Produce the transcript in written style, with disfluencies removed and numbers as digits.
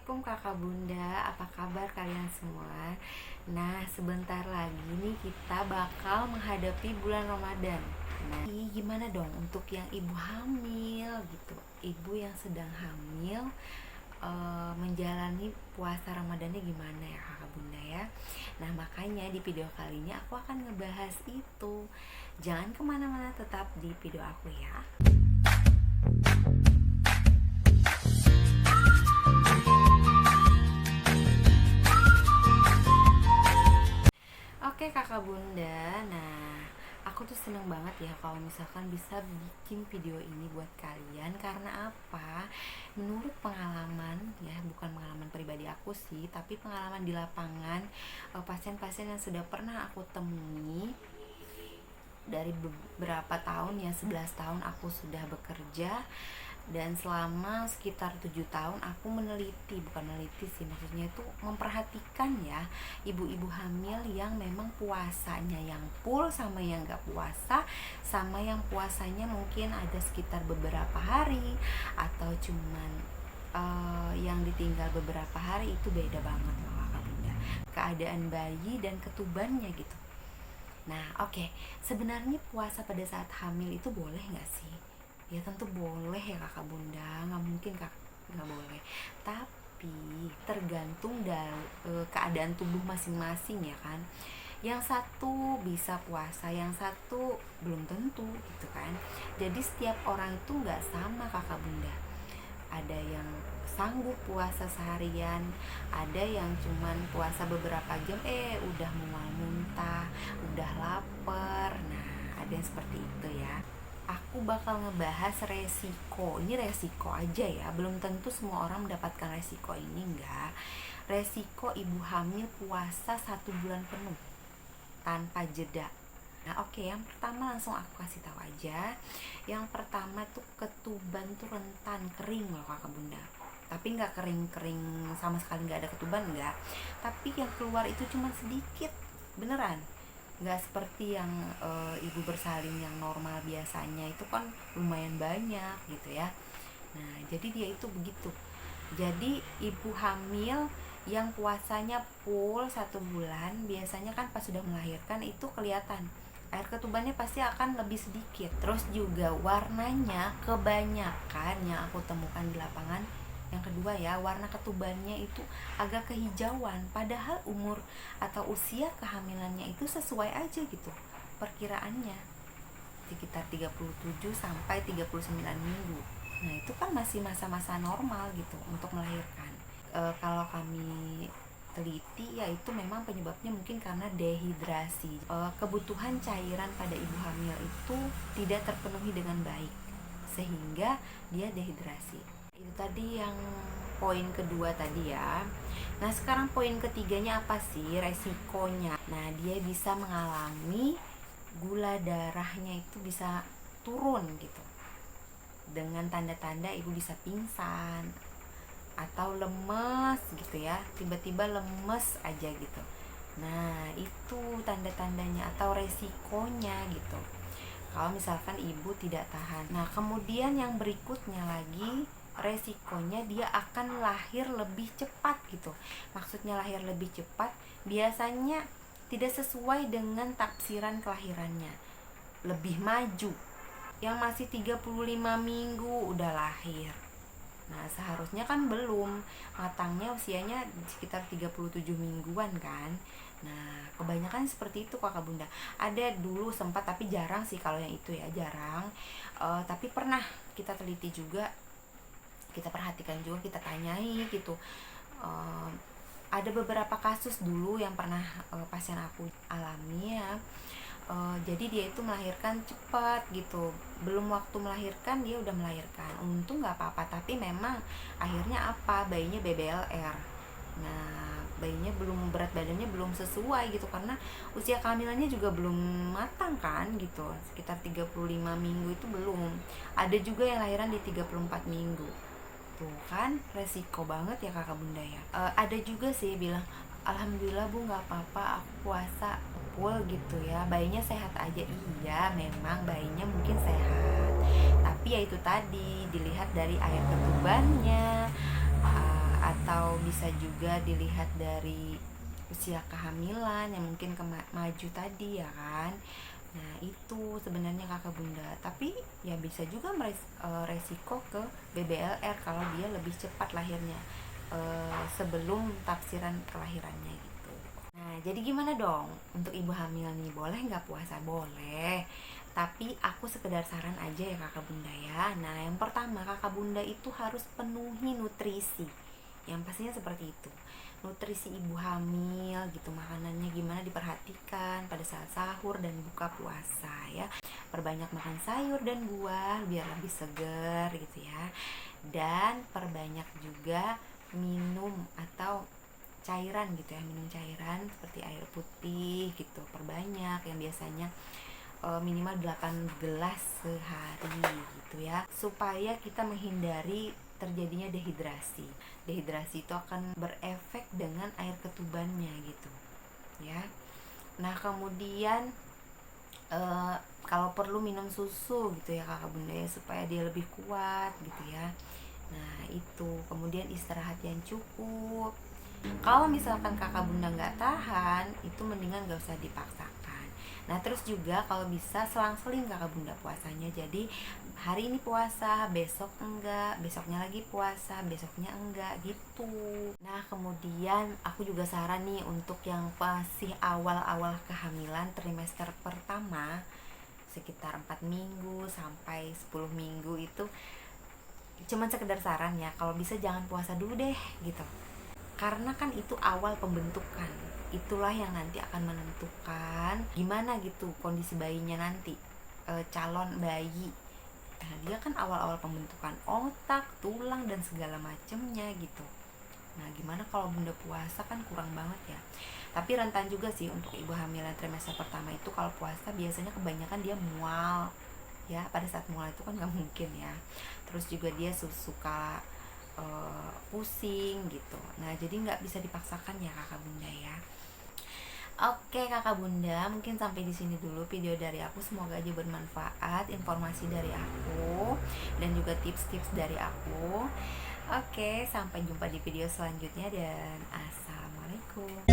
Assalamualaikum kakak bunda, apa kabar kalian semua? Nah, sebentar lagi nih kita bakal menghadapi bulan Ramadan. Nah, gimana dong untuk yang ibu hamil gitu? Ibu yang sedang hamil menjalani puasa Ramadannya gimana ya kakak bunda ya? Nah, makanya di video kali ini aku akan ngebahas itu. Jangan kemana-mana, tetap di video aku ya. Oke kakak bunda, nah aku tuh seneng banget ya kalau misalkan bisa bikin video ini buat kalian. Karena apa? Menurut pengalaman ya, bukan pengalaman pribadi aku sih, tapi pengalaman di lapangan, pasien-pasien yang sudah pernah aku temui dari beberapa tahun ya, 11 tahun aku sudah bekerja. Dan selama sekitar 7 tahun aku meneliti, bukan meneliti sih, maksudnya itu memperhatikan ya ibu-ibu hamil yang memang puasanya yang full sama yang gak puasa, sama yang puasanya mungkin ada sekitar beberapa hari atau cuman yang ditinggal beberapa hari. Itu beda banget loh kakak bunda, keadaan bayi dan ketubannya gitu. Nah oke, sebenarnya puasa pada saat hamil itu boleh gak sih? Ya tentu boleh ya kakak bunda, nggak mungkin nggak boleh. Tapi tergantung dari keadaan tubuh masing-masing ya kan. Yang satu bisa puasa, yang satu belum tentu gitu kan. Jadi setiap orang itu nggak sama kakak bunda. Ada yang sanggup puasa seharian, ada yang cuman puasa beberapa jam udah mual muntah, udah lapar. Nah ada yang seperti itu ya. Aku bakal ngebahas resiko. Ini resiko aja ya, belum tentu semua orang mendapatkan resiko ini, enggak. Resiko ibu hamil puasa 1 bulan penuh tanpa jeda. Nah oke, yang pertama langsung aku kasih tahu aja. Yang pertama tuh ketuban tuh rentan kering loh kakak bunda. Tapi nggak kering-kering sama sekali, nggak ada ketuban enggak. Tapi yang keluar itu cuma sedikit, beneran. Nggak seperti yang ibu bersalin yang normal biasanya itu kan lumayan banyak gitu ya. Nah jadi dia itu begitu. Jadi ibu hamil yang puasanya full 1 bulan, biasanya kan pas sudah melahirkan itu kelihatan air ketubannya pasti akan lebih sedikit. Terus juga warnanya kebanyakan yang aku temukan di lapangan, yang kedua ya, warna ketubannya itu agak kehijauan, padahal umur atau usia kehamilannya itu sesuai aja gitu perkiraannya, sekitar 37 sampai 39 minggu. Nah itu kan masih masa-masa normal gitu untuk melahirkan. Kalau kami teliti ya itu memang penyebabnya mungkin karena dehidrasi. Kebutuhan cairan pada ibu hamil itu tidak terpenuhi dengan baik sehingga dia dehidrasi. Itu tadi yang poin kedua tadi ya. Nah sekarang poin ketiganya apa sih resikonya? Nah dia bisa mengalami gula darahnya itu bisa turun gitu, dengan tanda-tanda ibu bisa pingsan atau lemes gitu ya, tiba-tiba lemes aja gitu. Nah itu tanda-tandanya atau resikonya gitu kalau misalkan ibu tidak tahan. Nah kemudian yang berikutnya lagi, resikonya dia akan lahir lebih cepat gitu. Maksudnya lahir lebih cepat biasanya tidak sesuai dengan tafsiran kelahirannya, lebih maju. Yang masih 35 minggu udah lahir. Nah seharusnya kan belum, matangnya usianya sekitar 37 mingguan kan. Nah kebanyakan seperti itu kakak bunda. Ada dulu sempat, tapi jarang sih kalau yang itu ya, jarang. Tapi pernah kita teliti juga, kita perhatikan juga, kita tanyai gitu. Ada beberapa kasus dulu yang pernah pasien aku alami ya. Jadi dia itu melahirkan cepat gitu, belum waktu melahirkan dia udah melahirkan. Untung nggak apa-apa, tapi memang akhirnya apa, bayinya BBLR. Nah bayinya belum, berat badannya belum sesuai gitu, karena usia kehamilannya juga belum matang kan gitu, sekitar 35 minggu itu belum. Ada juga yang lahiran di 34 minggu. Tuh kan resiko banget ya kakak bunda ya. Ada juga sih bilang, alhamdulillah bu nggak apa-apa, aku puasa full gitu ya, bayinya sehat aja. Iya memang bayinya mungkin sehat, tapi ya itu tadi dilihat dari air ketubannya, atau atau bisa juga dilihat dari usia kehamilan yang mungkin maju tadi ya kan. Nah itu sebenarnya kakak bunda, tapi ya bisa juga resiko ke BBLR kalau dia lebih cepat lahirnya sebelum tafsiran kelahirannya gitu. Nah jadi gimana dong untuk ibu hamil nih, boleh nggak puasa? Boleh, tapi aku sekedar saran aja ya kakak bunda ya. Nah yang pertama, kakak bunda itu harus penuhi nutrisi, yang pastinya seperti itu. Nutrisi ibu hamil gitu, makanannya gimana diperhatikan pada saat sahur dan buka puasa ya. Perbanyak makan sayur dan buah biar lebih segar gitu ya. Dan perbanyak juga minum atau cairan gitu ya, minum cairan seperti air putih gitu, perbanyak, yang biasanya minimal 8 gelas sehari gitu ya, supaya kita menghindari terjadinya dehidrasi. Dehidrasi itu akan berefek dengan air ketubannya gitu ya. Nah kemudian kalau perlu minum susu gitu ya kakak bunda ya, supaya dia lebih kuat gitu ya. Nah itu, kemudian istirahat yang cukup. Kalau misalkan kakak bunda nggak tahan, itu mendingan nggak usah dipaksakan. Nah terus juga kalau bisa selang-seling kakak bunda puasanya. Jadi hari ini puasa, besok enggak, besoknya lagi puasa, besoknya enggak gitu. Nah kemudian aku juga saran nih untuk yang masih awal-awal kehamilan, trimester pertama sekitar 4 minggu sampai 10 minggu itu, cuman sekedar saran ya, kalau bisa jangan puasa dulu deh gitu. Karena kan itu awal pembentukan, itulah yang nanti akan menentukan gimana gitu kondisi bayinya nanti, calon bayi. Nah dia kan awal-awal pembentukan otak, tulang dan segala macemnya gitu. Nah gimana kalau bunda puasa, kan kurang banget ya. Tapi rentan juga sih untuk ibu hamil yang trimester pertama itu, kalau puasa biasanya kebanyakan dia mual ya. Pada saat mual itu kan nggak mungkin ya. Terus juga dia suka pusing gitu. Nah jadi nggak bisa dipaksakan ya kakak bunda ya. Oke kakak bunda, mungkin sampai di sini dulu video dari aku. Semoga aja bermanfaat informasi dari aku dan juga tips-tips dari aku. Oke, sampai jumpa di video selanjutnya dan assalamualaikum.